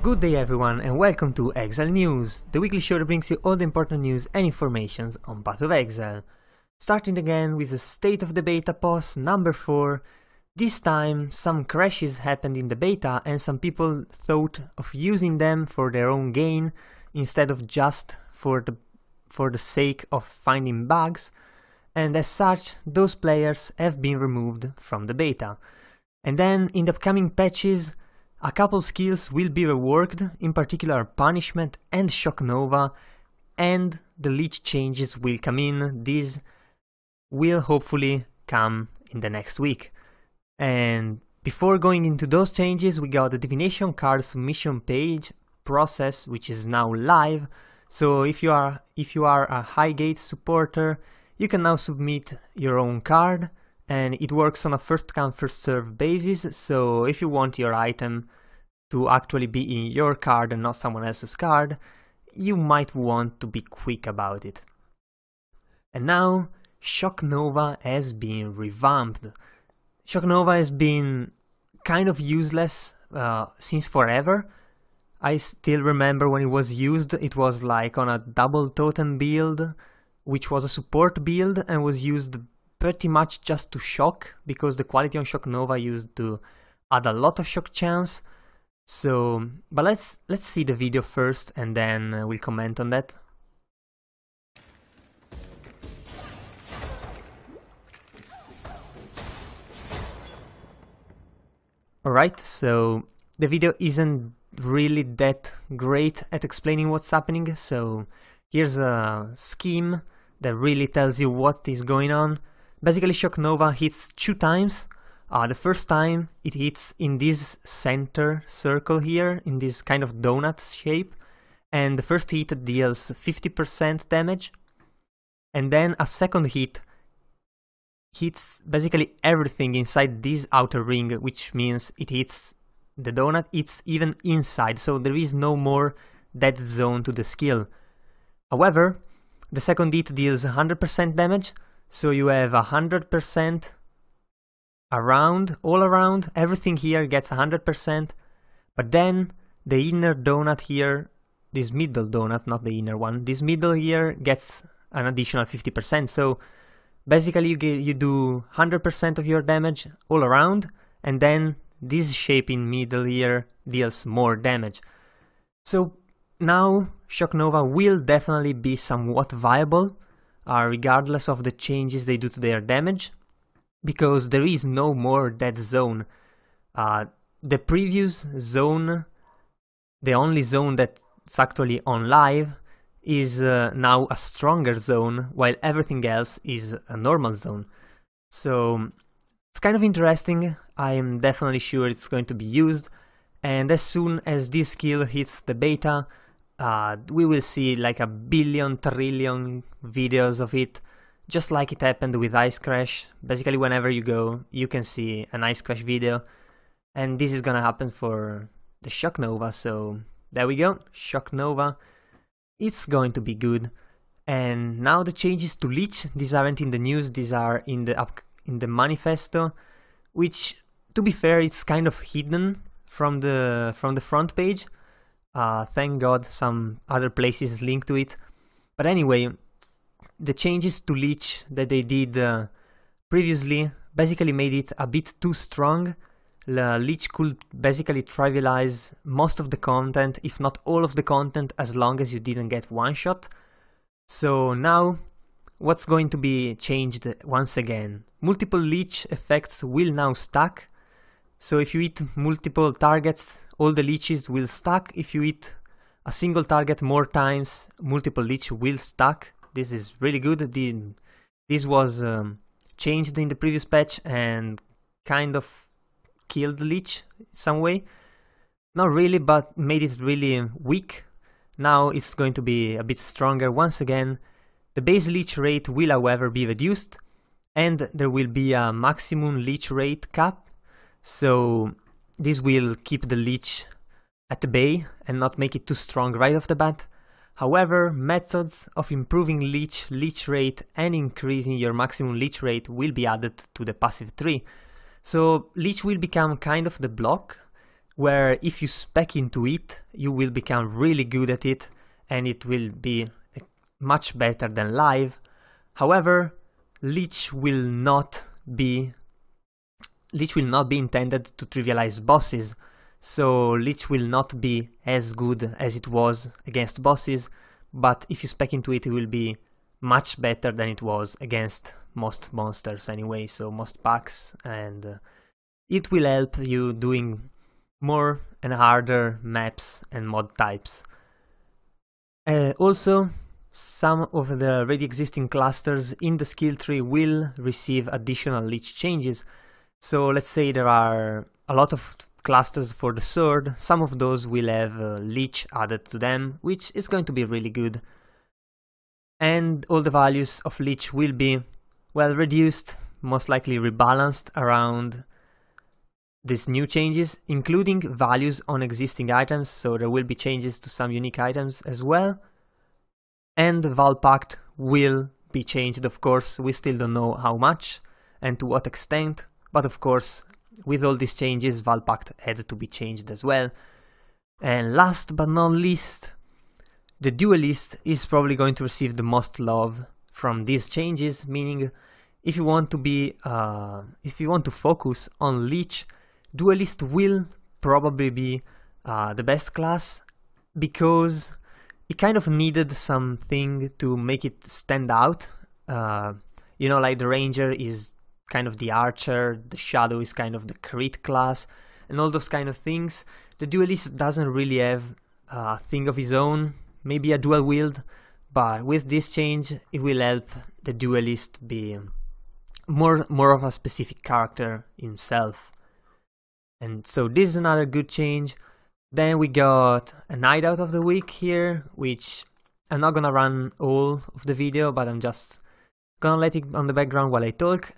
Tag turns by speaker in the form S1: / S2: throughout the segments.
S1: Good day everyone and welcome to Exile News, the weekly show that brings you all the important news and informations on Path of Exile. Starting again with the State of the Beta post number 4. This time some crashes happened in the beta and some people thought of using them for their own gain instead of just for the sake of finding bugs, and as such those players have been removed from the beta. And then in the upcoming patches a couple skills will be reworked, in particular Punishment and Shock Nova, and the Leech changes will come in. These will hopefully come in the next week. And before going into those changes, we got the Divination card submission page process, which is now live. So if you are a Highgate supporter, you can now submit your own card. And it works on a first come first serve basis, so if you want your item to actually be in your card and not someone else's card, you might want to be quick about it. And now Shock Nova has been revamped. Shock Nova has been kind of useless since forever. I still remember when it was used, it was like on a double totem build, which was a support build and was used pretty much just to shock, because the quality on Shock Nova used to add a lot of shock chance. So, but let's see the video first and then we'll comment on that. Alright, so the video isn't really that great at explaining what's happening, so here's a scheme that really tells you what is going on. Basically, Shock Nova hits 2 times. The first time it hits in this center circle here, in this kind of donut shape, and the first hit deals 50% damage. And then a second hit hits basically everything inside this outer ring, which means it hits the donut, it's even inside, so there is no more dead zone to the skill. However, the second hit deals 100% damage. So you have 100% around, all around, everything here gets 100%, but then the inner donut here, this middle donut, not the inner one, this middle here gets an additional 50%, so basically you do 100% of your damage all around, and then this shape in middle here deals more damage. So now Shock Nova will definitely be somewhat viable, regardless of the changes they do to their damage, because there is no more dead zone. The previous zone, the only zone that's actually on live, is now a stronger zone, while everything else is a normal zone. So it's kind of interesting. I am definitely sure it's going to be used, and as soon as this skill hits the beta, we will see like a billion trillion videos of it, just like it happened with Ice Crash. Basically whenever you go, you can see an Ice Crash video, and this is gonna happen for the Shock Nova, so there we go, Shock Nova. It's going to be good. And now the changes to Leech, these aren't in the news, these are in the manifesto, which, to be fair, it's kind of hidden from the front page. Thank God some other places link to it. But anyway, the changes to Leech that they did previously basically made it a bit too strong. Leech could basically trivialize most of the content, if not all of the content, as long as you didn't get one shot. So now, what's going to be changed once again? Multiple Leech effects will now stack. So if you hit multiple targets, all the leeches will stack. If you hit a single target more times, multiple leech will stack. This is really good. This was changed in the previous patch and kind of killed leech some way. Not really, but made it really weak. Now it's going to be a bit stronger once again. The base leech rate will however be reduced, and there will be a maximum leech rate cap. So this will keep the leech at the bay and not make it too strong right off the bat. However, methods of improving leech rate and increasing your maximum leech rate will be added to the passive tree. So Leech will become kind of the block where if you spec into it, you will become really good at it, and it will be much better than live. However, Leech will not be intended to trivialize bosses, so Leech will not be as good as it was against bosses, but if you spec into it, it will be much better than it was against most monsters anyway, so most packs, and it will help you doing more and harder maps and mod types. Also, some of the already existing clusters in the skill tree will receive additional Leech changes. So let's say there are a lot of clusters for the sword, some of those will have Leech added to them, which is going to be really good. And all the values of Leech will be, well, reduced, most likely rebalanced around these new changes, including values on existing items, so there will be changes to some unique items as well. And the Val Pact will be changed, of course. We still don't know how much and to what extent, but of course, with all these changes, Val Pact had to be changed as well. And last but not least, the Duelist is probably going to receive the most love from these changes, meaning if you want to focus on Leech, Duelist will probably be the best class, because it kind of needed something to make it stand out. You know, like the Ranger is kind of the Archer, the Shadow is kind of the crit class, and all those kind of things. The Duelist doesn't really have a thing of his own, maybe a dual wield, but with this change it will help the Duelist be more of a specific character himself. And so this is another good change. Then we got an hideout of the week here, which I'm not gonna run all of the video, but I'm just gonna let it on the background while I talk.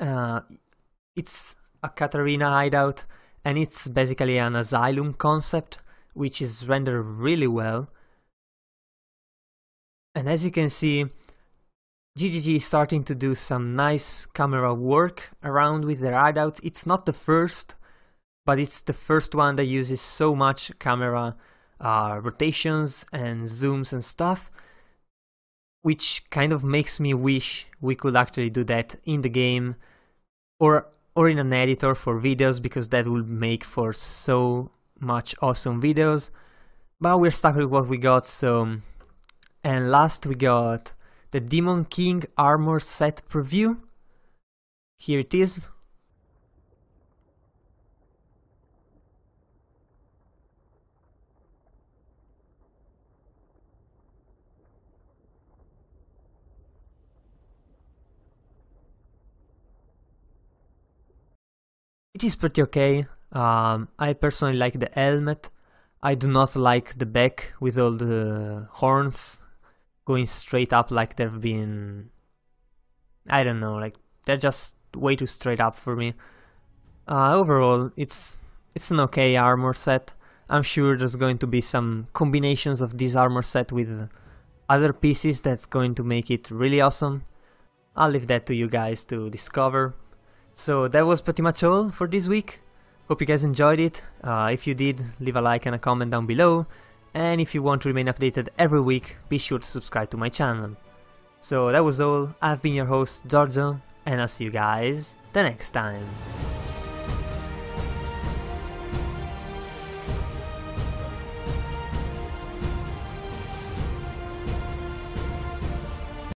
S1: It's a Katarina hideout, and it's basically an asylum concept, which is rendered really well. And as you can see, GGG is starting to do some nice camera work around with their hideouts. It's not the first, but it's the first one that uses so much camera rotations and zooms and stuff, which kind of makes me wish we could actually do that in the game or in an editor for videos, because that would make for so much awesome videos. But we're stuck with what we got. So, and last we got the Demon King armor set preview. Here it is. It is pretty okay. I personally like the helmet. I do not like the back with all the horns going straight up like they've been... I don't know, like they're just way too straight up for me. Overall, it's an okay armor set. I'm sure there's going to be some combinations of this armor set with other pieces that's going to make it really awesome. I'll leave that to you guys to discover. So that was pretty much all for this week. Hope you guys enjoyed it. If you did, leave a like and a comment down below. And if you want to remain updated every week, be sure to subscribe to my channel. So that was all. I've been your host, Giorgio, and I'll see you guys the next time.